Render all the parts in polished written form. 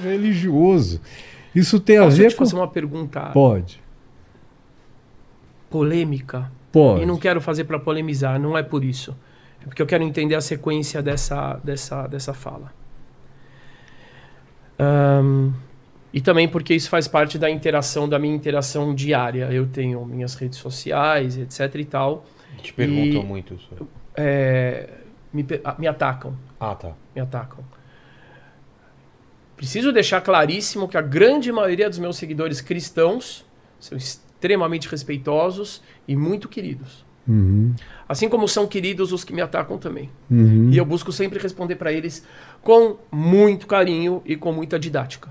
religioso. Isso tem a ver com... Posso te fazer uma pergunta? Pode. Polêmica? Pode. E não quero fazer para polemizar, não é por isso. É porque eu quero entender a sequência dessa fala. E também porque isso faz parte da minha interação diária. Eu tenho minhas redes sociais, etc e tal. Te perguntam muito isso. Me atacam. Ah, tá. Me atacam. Preciso deixar claríssimo que a grande maioria dos meus seguidores cristãos são extremamente respeitosos e muito queridos. Uhum. Assim como são queridos os que me atacam também. Uhum. E eu busco sempre responder para eles com muito carinho e com muita didática.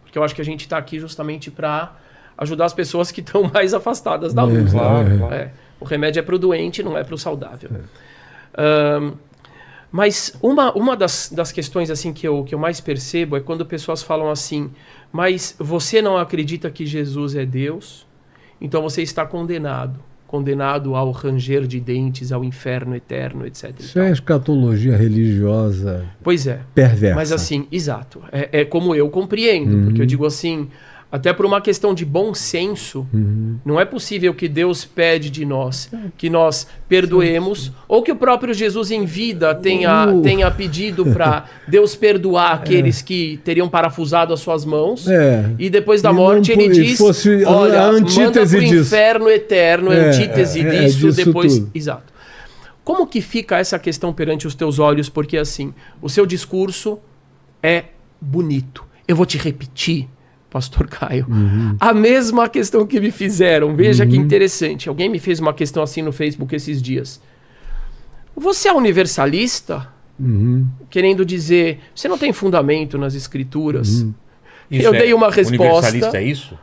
Porque eu acho que a gente está aqui justamente para ajudar as pessoas que estão mais afastadas da luz. Claro. O remédio é para o doente, não é para o saudável. Mas uma das questões assim que eu mais percebo é quando pessoas falam assim: mas você não acredita que Jesus é Deus? Então você está condenado ao ranger de dentes, ao inferno eterno, etc. Isso é escatologia religiosa. Pois é. Perversa. Mas assim, exato. É como eu compreendo, porque eu digo assim, até por uma questão de bom senso, não é possível que Deus pede de nós que nós perdoemos, ou que o próprio Jesus em vida tenha pedido para Deus perdoar aqueles que teriam parafusado as suas mãos, e depois da morte ele diz, olha, a antítese manda pro inferno eterno, antítese disso, depois... Tudo. Exato. Como que fica essa questão perante os teus olhos? Porque assim, o seu discurso é bonito. Eu vou te repetir, Pastor Caio, a mesma questão que me fizeram. Veja que interessante. Alguém me fez uma questão assim no Facebook esses dias. Você é universalista? Querendo dizer, você não tem fundamento nas escrituras? Eu dei uma resposta. Universalista é isso?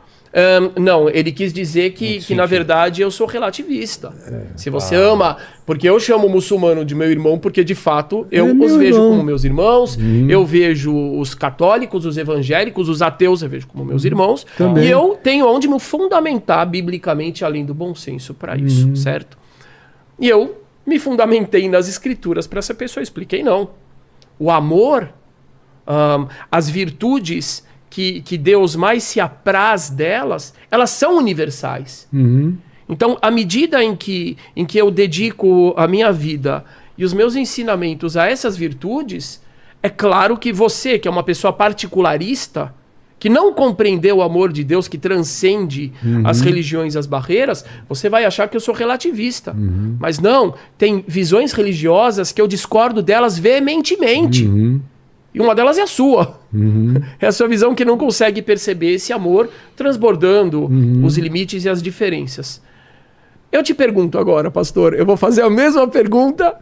Não, ele quis dizer que na verdade eu sou relativista. Se você ama, porque eu chamo o muçulmano de meu irmão, porque de fato eu os vejo como meus irmãos, eu vejo os católicos, os evangélicos, os ateus eu vejo como meus irmãos, e eu tenho onde me fundamentar biblicamente além do bom senso para isso, certo? E eu me fundamentei nas escrituras para essa pessoa, expliquei não. O amor, as virtudes que Deus mais se apraz delas, elas são universais. Então, à medida em que eu dedico a minha vida e os meus ensinamentos a essas virtudes, é claro que você, que é uma pessoa particularista, que não compreendeu o amor de Deus, que transcende as religiões e as barreiras, você vai achar que eu sou relativista. Mas não, tem visões religiosas que eu discordo delas veementemente. E uma delas é a sua. É a sua visão que não consegue perceber esse amor transbordando os limites e as diferenças. Eu te pergunto agora, pastor, eu vou fazer a mesma pergunta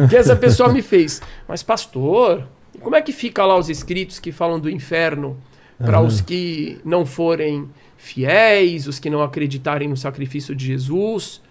que essa pessoa me fez. Mas, pastor, como é que fica lá os escritos que falam do inferno para os que não forem fiéis, os que não acreditarem no sacrifício de Jesus?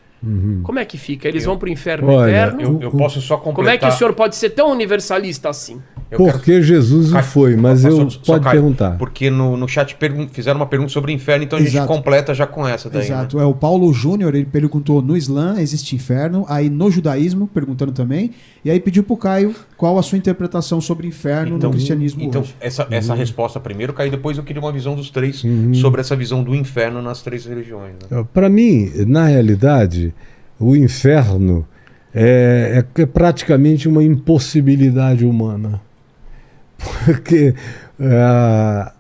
Como é que fica? Eles vão para o inferno eterno? Eu posso só completar... Como é que o senhor pode ser tão universalista assim? Porque Jesus o foi, mas pode perguntar. Porque no chat fizeram uma pergunta sobre o inferno, então a gente completa já com essa daí. Exato, né? O Paulo Júnior, ele perguntou: no Islã existe inferno? Aí no judaísmo, perguntando também, e aí pediu pro Caio qual a sua interpretação sobre inferno no cristianismo hoje. Essa resposta primeiro, Caio, depois eu queria uma visão dos três sobre essa visão do inferno nas três religiões. Né? Para mim, na realidade, o inferno é praticamente uma impossibilidade humana. Porque a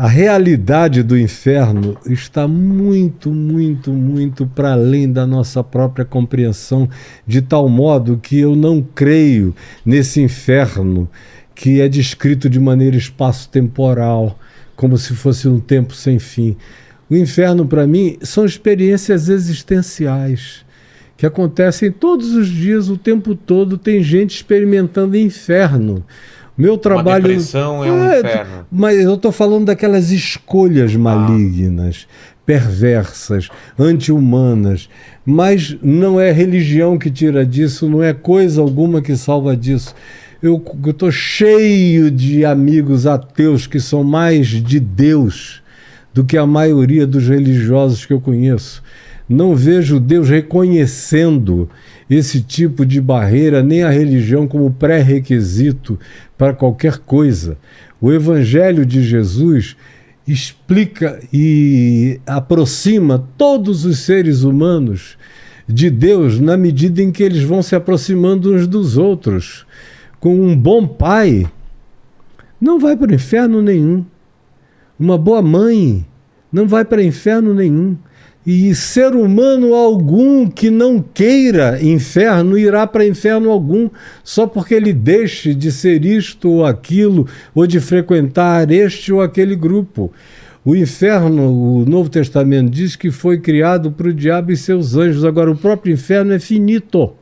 realidade do inferno está muito, muito, muito para além da nossa própria compreensão, de tal modo que eu não creio nesse inferno que é descrito de maneira espaço-temporal, como se fosse um tempo sem fim. O inferno, para mim, são experiências existenciais que acontecem todos os dias, o tempo todo. Tem gente experimentando inferno. Meu trabalho... Uma depressão é um inferno. Mas eu estou falando daquelas escolhas malignas, perversas, anti-humanas. Mas não é religião que tira disso, não é coisa alguma que salva disso. Eu estou cheio de amigos ateus que são mais de Deus do que a maioria dos religiosos que eu conheço. Não vejo Deus reconhecendo esse tipo de barreira, nem a religião como pré-requisito para qualquer coisa. O Evangelho de Jesus explica e aproxima todos os seres humanos de Deus na medida em que eles vão se aproximando uns dos outros. Com um bom pai, não vai para o inferno nenhum. Uma boa mãe não vai para inferno nenhum. E ser humano algum que não queira inferno irá para inferno algum, só porque ele deixe de ser isto ou aquilo, ou de frequentar este ou aquele grupo. O inferno, o Novo Testamento diz que foi criado para o diabo e seus anjos. Agora, o próprio inferno é finito.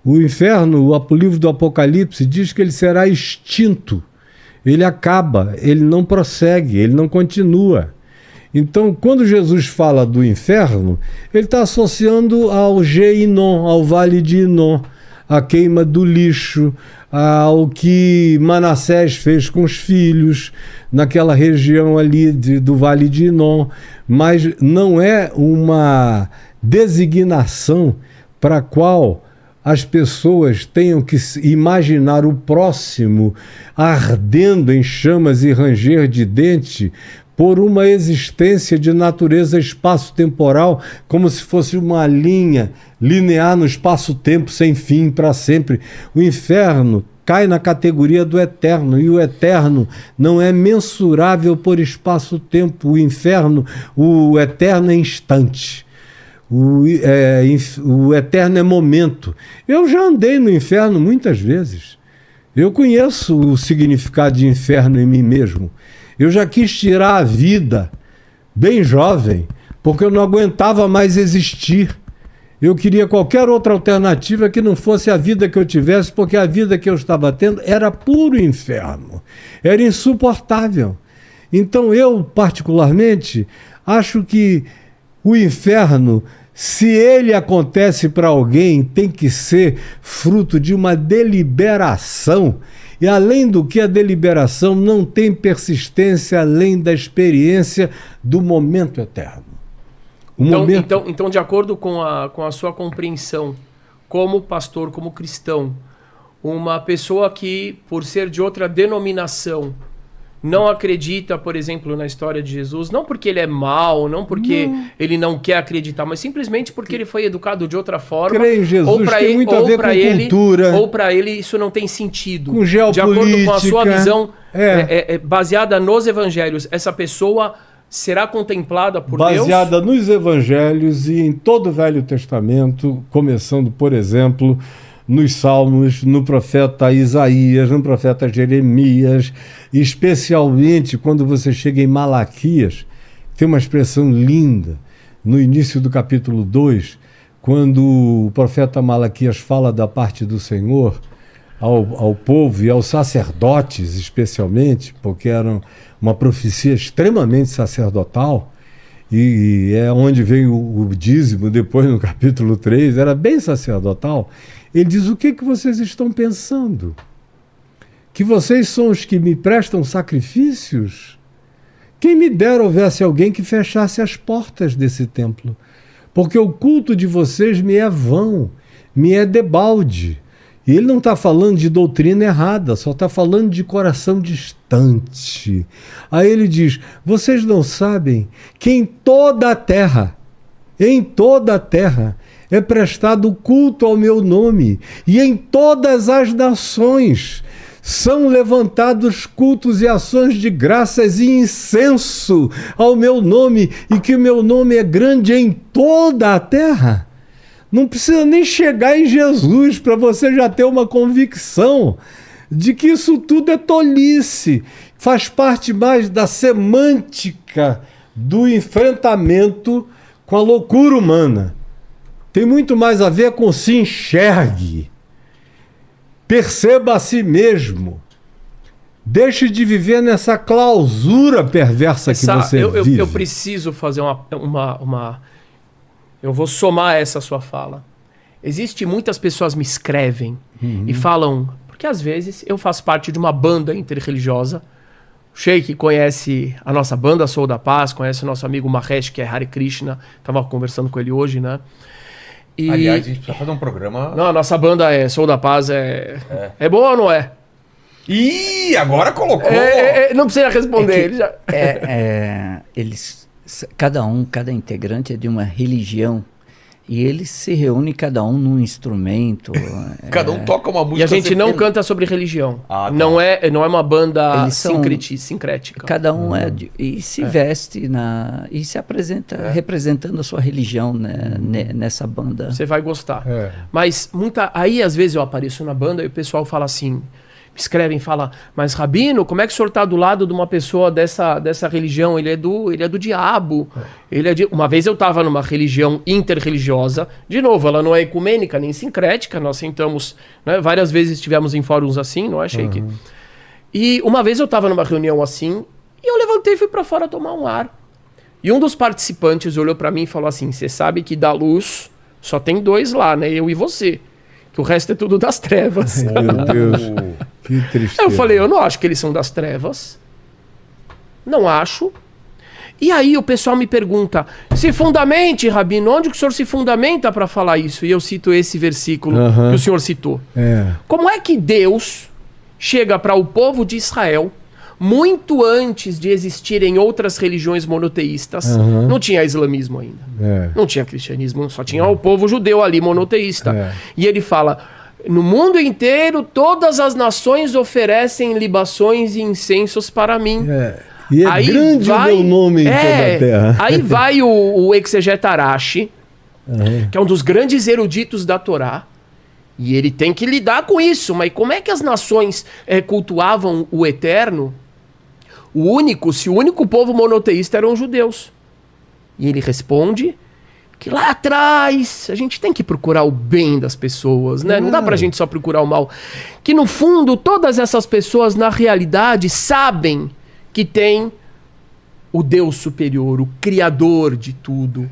O inferno, o livro do Apocalipse, diz que ele será extinto. Ele acaba, ele não prossegue, ele não continua. Então, quando Jesus fala do inferno, ele está associando ao Geinom, ao Vale de Inom, à queima do lixo, ao que Manassés fez com os filhos, naquela região ali do Vale de Inom. Mas não é uma designação para a qual as pessoas tenham que imaginar o próximo ardendo em chamas e ranger de dente por uma existência de natureza espaço-temporal, como se fosse uma linha linear no espaço-tempo sem fim para sempre. O inferno cai na categoria do eterno, e o eterno não é mensurável por espaço-tempo. O inferno, o eterno é instante. O eterno é momento. Eu já andei no inferno muitas vezes. Eu conheço o significado de inferno em mim mesmo. Eu já quis tirar a vida bem jovem, porque eu não aguentava mais existir. Eu queria qualquer outra alternativa que não fosse a vida que eu tivesse, porque a vida que eu estava tendo era puro inferno. Era insuportável. Então eu, particularmente, acho que o inferno, se ele acontece para alguém, tem que ser fruto de uma deliberação. E além do que a deliberação não tem persistência além da experiência do momento eterno. Então, de acordo com a sua compreensão, como pastor, como cristão, uma pessoa que, por ser de outra denominação, não acredita, por exemplo, na história de Jesus, não porque ele é mau, não porque ele não quer acreditar, mas simplesmente porque ele foi educado de outra forma. Crê em Jesus, tem muito a ver com cultura. Ou para ele isso não tem sentido. Com geopolítica. De acordo com a sua visão baseada nos evangelhos, essa pessoa será contemplada por Deus? Baseada nos evangelhos e em todo o Velho Testamento, começando, por exemplo, nos Salmos, no profeta Isaías, no profeta Jeremias, especialmente quando você chega em Malaquias, tem uma expressão linda, no início do capítulo 2, quando o profeta Malaquias fala da parte do Senhor ao povo e aos sacerdotes especialmente, porque era uma profecia extremamente sacerdotal, e é onde vem o dízimo, depois no capítulo 3, era bem sacerdotal. Ele diz: o que vocês estão pensando? Que vocês são os que me prestam sacrifícios? Quem me dera houvesse alguém que fechasse as portas desse templo, porque o culto de vocês me é vão, me é debalde. E ele não está falando de doutrina errada, só está falando de coração distante. Aí ele diz: vocês não sabem que em toda a terra é prestado culto ao meu nome, e em todas as nações são levantados cultos e ações de graças e incenso ao meu nome, e que o meu nome é grande em toda a terra. Não precisa nem chegar em Jesus para você já ter uma convicção de que isso tudo é tolice. Faz parte mais da semântica do enfrentamento com a loucura humana. Tem muito mais a ver com se enxergue. Perceba a si mesmo. Deixe de viver nessa clausura perversa que você vive. Eu preciso fazer Eu vou somar essa sua fala. Muitas pessoas me escrevem e falam, porque às vezes eu faço parte de uma banda interreligiosa, Sheik conhece a nossa banda Sou da Paz, conhece o nosso amigo Mahesh, que é Hare Krishna. Tava conversando com ele hoje, né? E... Aliás, a gente precisa fazer um programa... Não, a nossa banda Sou da Paz é boa ou não é? Ih, agora colocou! Não precisa responder. Cada integrante é de uma religião. E eles se reúnem cada um num instrumento. Cada um toca uma música. E a gente não canta sobre religião. Tá. Não é uma banda sincrética. Cada um e se veste e se apresenta representando a sua religião, né, nessa banda. Você vai gostar. Mas aí às vezes eu apareço na banda e o pessoal fala assim... Escrevem e falam, mas Rabino, como é que o senhor está do lado de uma pessoa dessa religião? Ele é do diabo. Uma vez eu estava numa religião interreligiosa, de novo, ela não é ecumênica nem sincrética, nós sentamos, né, várias vezes estivemos em fóruns assim, não é, Sheik? E uma vez eu estava numa reunião assim, e eu levantei e fui para fora tomar um ar. E um dos participantes olhou para mim e falou assim, você sabe que da luz só tem 2 lá, né, eu e você. Que o resto é tudo das trevas. Meu Deus, que tristeza. Eu falei, eu não acho que eles são das trevas. Não acho. E aí o pessoal me pergunta, se fundamente, Rabino, onde que o senhor se fundamenta para falar isso? E eu cito esse versículo que o senhor citou. Como é que Deus chega para o povo de Israel, muito antes de existirem outras religiões monoteístas, não tinha islamismo ainda, não tinha cristianismo, só tinha o povo judeu ali monoteísta. E ele fala, no mundo inteiro todas as nações oferecem libações e incensos para mim. E aí grande o meu nome em toda a terra. Aí vai o exegeta Arashi, que é um dos grandes eruditos da Torá, e ele tem que lidar com isso. Mas como é que as nações cultuavam o eterno? Se o único povo monoteísta eram os judeus. E ele responde que lá atrás a gente tem que procurar o bem das pessoas, né? Não dá pra gente só procurar o mal. Que no fundo todas essas pessoas na realidade sabem que tem o Deus superior, o Criador de tudo.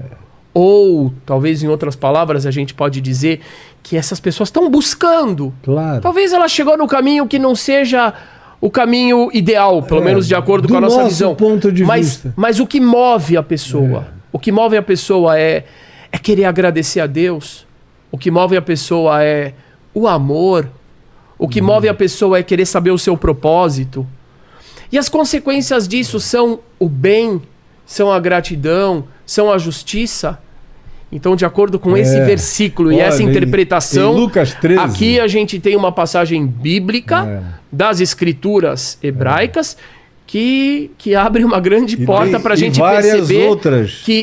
Ou, talvez em outras palavras, a gente pode dizer que essas pessoas estão buscando. Claro. Talvez ela chegou no caminho que não seja o caminho ideal, pelo menos de acordo com a nossa visão. Ponto de vista. Mas o que move a pessoa, o que move a pessoa é querer agradecer a Deus. O que move a pessoa é o amor. O que move a pessoa é querer saber o seu propósito. E as consequências disso são o bem, são a gratidão, são a justiça. Então, de acordo com esse versículo e essa interpretação, em Lucas 13, aqui a gente tem uma passagem bíblica das escrituras hebraicas que abre uma grande porta para a gente perceber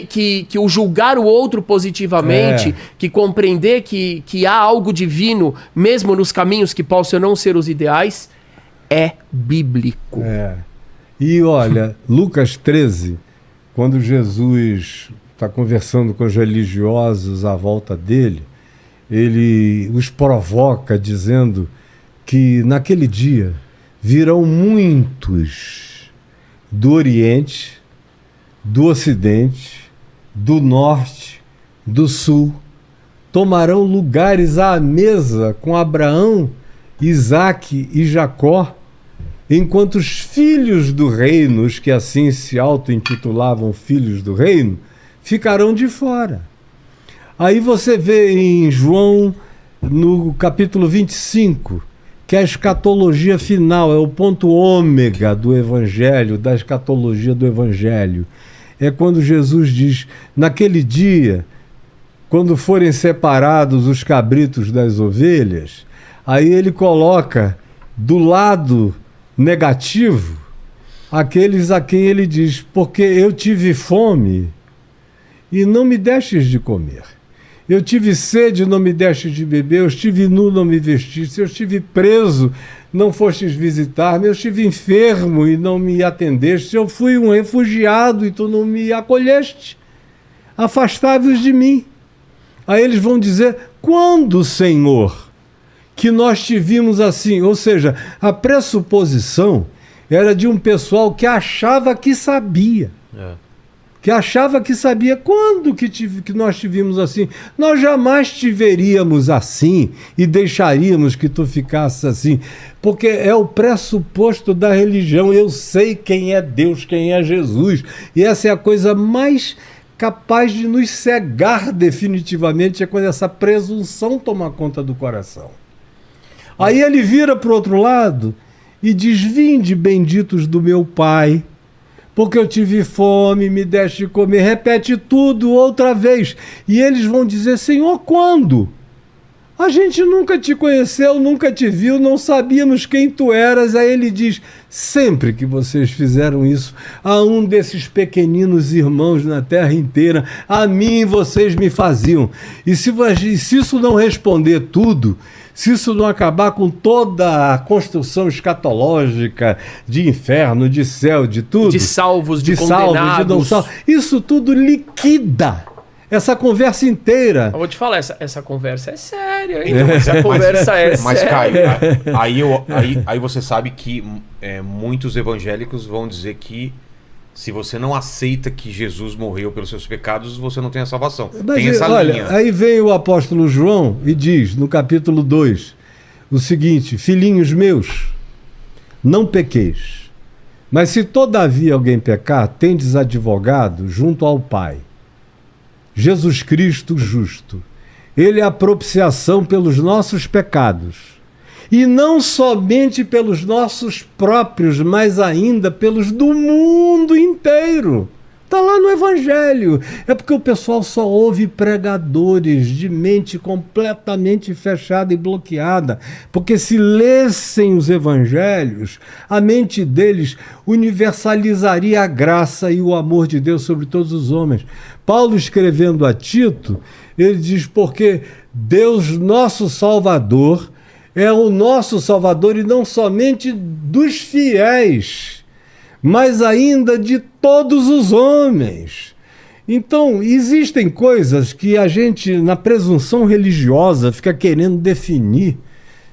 que o julgar o outro positivamente, que compreender que há algo divino, mesmo nos caminhos que possam não ser os ideais, é bíblico. E olha, Lucas 13, quando Jesus está conversando com os religiosos à volta dele, ele os provoca dizendo que naquele dia virão muitos do Oriente, do Ocidente, do Norte, do Sul, tomarão lugares à mesa com Abraão, Isaque e Jacó, enquanto os filhos do reino, os que assim se auto-intitulavam filhos do reino, ficarão de fora. Aí você vê em João, no capítulo 25, que a escatologia final é o ponto ômega do evangelho, da escatologia do evangelho. É quando Jesus diz, naquele dia, quando forem separados os cabritos das ovelhas, aí ele coloca do lado negativo aqueles a quem ele diz, porque eu tive fome e não me destes de comer. Eu tive sede e não me destes de beber. Eu estive nu, não me vestiste. Eu estive preso, não fostes visitar-me. Eu estive enfermo e não me atendeste. Eu fui um refugiado e tu não me acolheste. Afastai-vos de mim. Aí eles vão dizer, quando, Senhor, que nós te vimos assim? Ou seja, a pressuposição era de um pessoal que achava que sabia. que achava que sabia. Quando que nós te vimos assim? Nós jamais te veríamos assim e deixaríamos que tu ficasse assim, porque é o pressuposto da religião. Eu sei quem é Deus, quem é Jesus, e essa é a coisa mais capaz de nos cegar definitivamente, é quando essa presunção toma conta do coração. Aí ele vira para o outro lado e diz: vinde, benditos do meu Pai, porque eu tive fome, me deste de comer. Repete tudo outra vez. E eles vão dizer: Senhor, quando? A gente nunca te conheceu, nunca te viu, não sabíamos quem tu eras. Aí ele diz: sempre que vocês fizeram isso a um desses pequeninos irmãos na terra inteira, a mim vocês me faziam. E se isso não responder tudo, se isso não acabar com toda a construção escatológica de inferno, de céu, de tudo... De salvos, de condenados. Salvos, de não salvos. Isso tudo liquida essa conversa inteira. Eu vou te falar, essa conversa é séria, hein? Essa conversa é mas, séria. Caio, aí você sabe que muitos evangélicos vão dizer que se você não aceita que Jesus morreu pelos seus pecados, você não tem a salvação. Mas, tem essa linha. Aí vem o apóstolo João e diz, no capítulo 2, o seguinte: filhinhos meus, não pequeis, mas se todavia alguém pecar, tendes advogado junto ao Pai, Jesus Cristo justo. Ele é a propiciação pelos nossos pecados. E não somente pelos nossos próprios, mas ainda pelos do mundo inteiro. Está lá no Evangelho. É porque o pessoal só ouve pregadores de mente completamente fechada e bloqueada. Porque se lessem os Evangelhos, a mente deles universalizaria a graça e o amor de Deus sobre todos os homens. Paulo, escrevendo a Tito, ele diz: porque Deus, nosso Salvador, é o nosso Salvador, e não somente dos fiéis, mas ainda de todos os homens. Então, existem coisas que a gente, na presunção religiosa, fica querendo definir,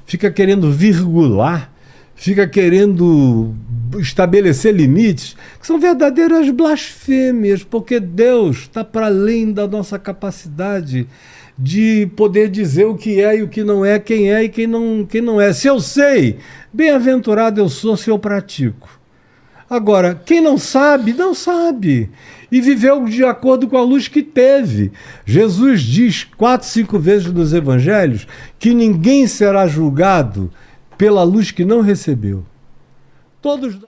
fica querendo virgular, fica querendo estabelecer limites, que são verdadeiras blasfêmias, porque Deus está para além da nossa capacidade de poder dizer o que é e o que não é, quem é e quem não é. Se eu sei, bem-aventurado eu sou se eu pratico. Agora, quem não sabe, não sabe. E viveu de acordo com a luz que teve. Jesus diz 4, 5 vezes nos evangelhos que ninguém será julgado pela luz que não recebeu. Todos...